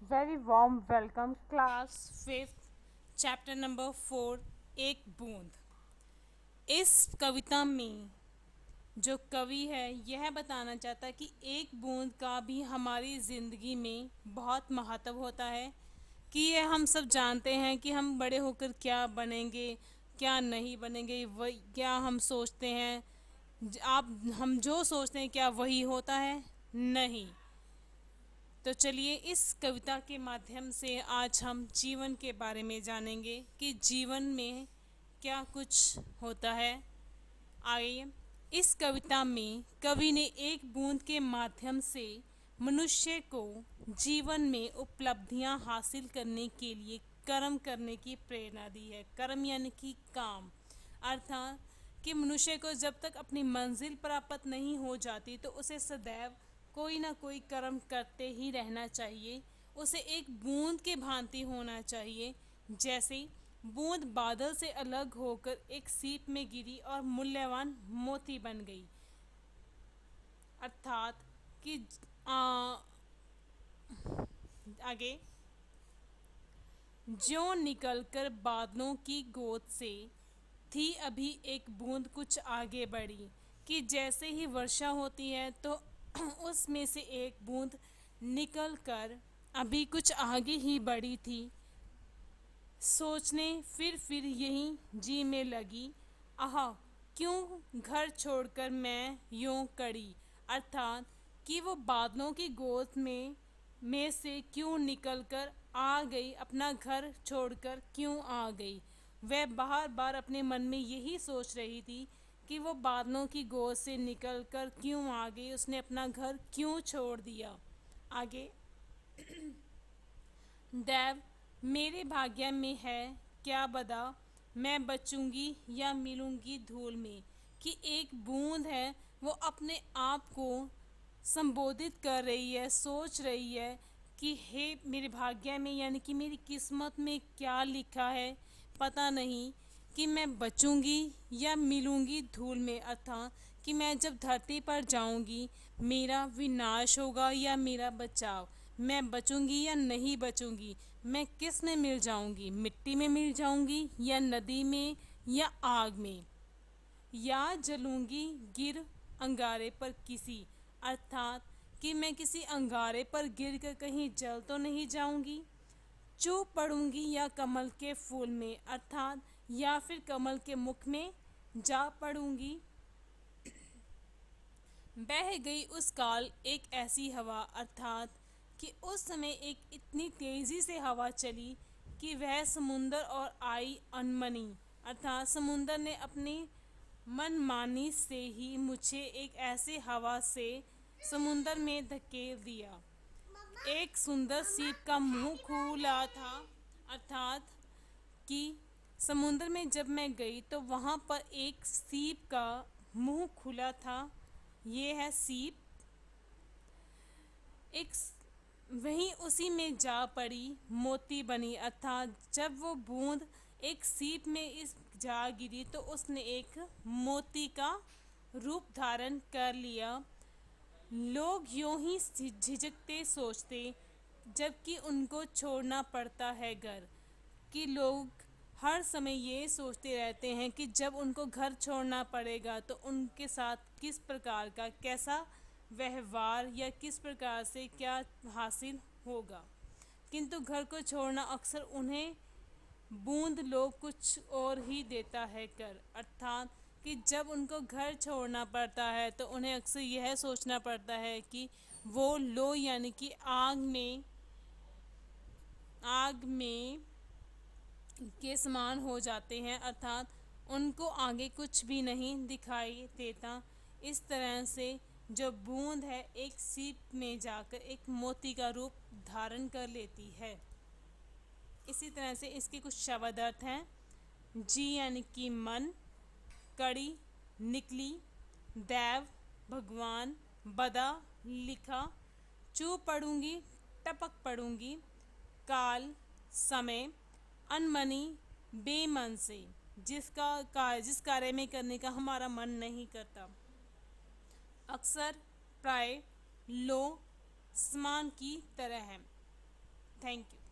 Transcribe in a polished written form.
Very warm welcome, class 5th, chapter number 4, एक बूंद। इस कविता में जो कवि है यह बताना चाहता है कि एक बूंद का भी हमारी ज़िंदगी में बहुत महत्व होता है। कि ये हम सब जानते हैं कि हम बड़े होकर क्या बनेंगे, क्या नहीं बनेंगे, वह क्या हम सोचते हैं। आप हम जो सोचते हैं क्या वही होता है? नहीं। तो चलिए इस कविता के माध्यम से आज हम जीवन के बारे में जानेंगे कि जीवन में क्या कुछ होता है। आइए, इस कविता में कवि ने एक बूंद के माध्यम से मनुष्य को जीवन में उपलब्धियां हासिल करने के लिए कर्म करने की प्रेरणा दी है। कर्म यानी कि काम, अर्थात कि मनुष्य को जब तक अपनी मंजिल प्राप्त नहीं हो जाती तो उसे सदैव कोई ना कोई कर्म करते ही रहना चाहिए। उसे एक बूंद के भांति होना चाहिए, जैसे बूंद बादल से अलग होकर एक सीप में गिरी और मूल्यवान मोती बन गई। अर्थात कि आगे ज्यों निकलकर बादलों की गोद से थी अभी एक बूंद कुछ आगे बढ़ी। कि जैसे ही वर्षा होती है तो उसमें से एक बूंद निकलकर अभी कुछ आगे ही बढ़ी थी। सोचने फिर यहीं जी में लगी, आह क्यों घर छोड़कर मैं यूं कड़ी। अर्थात कि वो बादलों की गोद में से क्यों निकलकर आ गई, अपना घर छोड़कर क्यों आ गई। वह बार बार अपने मन में यही सोच रही थी कि वो बादलों की गोद से निकलकर क्यों आ गई, उसने अपना घर क्यों छोड़ दिया। आगे, दैव मेरे भाग्य में है क्या बदा, मैं बचूंगी या मिलूंगी धूल में। कि एक बूंद है वो अपने आप को संबोधित कर रही है, सोच रही है कि हे मेरे भाग्य में यानी कि मेरी किस्मत में क्या लिखा है पता नहीं, कि मैं बचूंगी या मिलूंगी धूल में। अर्थात कि मैं जब धरती पर जाऊंगी मेरा विनाश होगा या मेरा बचाव, मैं बचूंगी या नहीं बचूंगी, मैं किस में मिल जाऊंगी, मिट्टी में मिल जाऊंगी या नदी में या आग में, या जलूंगी गिर अंगारे पर किसी। अर्थात कि मैं किसी अंगारे पर गिर कर कहीं जल तो नहीं जाऊंगी। चुप पड़ूंगी या कमल के फूल में, अर्थात या फिर कमल के मुख में जा पड़ूंगी। बह गई उस काल एक ऐसी हवा, अर्थात कि उस समय एक इतनी तेज़ी से हवा चली कि वह समुंदर और आई अनमनी। अर्थात समुंदर ने अपनी मनमानी से ही मुझे एक ऐसे हवा से समुंदर में धकेल दिया। एक सुंदर सीप का मुंह खुला था। अर्थात कि समुंदर में जब मैं गई तो वहाँ पर एक सीप का मुंह खुला था। ये है सीप। एक वहीं उसी में जा पड़ी मोती बनी। अर्थात जब वो बूंद एक सीप में इस जा गिरी तो उसने एक मोती का रूप धारण कर लिया। लोग यूं ही झिझकते सोचते, जबकि उनको छोड़ना पड़ता है घर। कि लोग हर समय ये सोचते रहते हैं कि जब उनको घर छोड़ना पड़ेगा तो उनके साथ किस प्रकार का कैसा व्यवहार या किस प्रकार से क्या हासिल होगा। किंतु घर को छोड़ना अक्सर उन्हें बूंद लोग कुछ और ही देता है कर। अर्थात कि जब उनको घर छोड़ना पड़ता है तो उन्हें अक्सर यह सोचना पड़ता है कि वो लो यानी कि आग में के समान हो जाते हैं। अर्थात उनको आगे कुछ भी नहीं दिखाई देता। इस तरह से जो बूंद है एक सीप में जाकर एक मोती का रूप धारण कर लेती है। इसी तरह से इसके कुछ शब्द अर्थ हैं। जी यानी कि मन, कड़ी निकली, दैव भगवान, बदा लिखा, चू पढ़ूंगी टपक पढ़ूंगी, काल समय, अनमनी बेमन से जिस कार्य में करने का हमारा मन नहीं करता। अक्सर प्राय लो समान की तरह है। Thank you.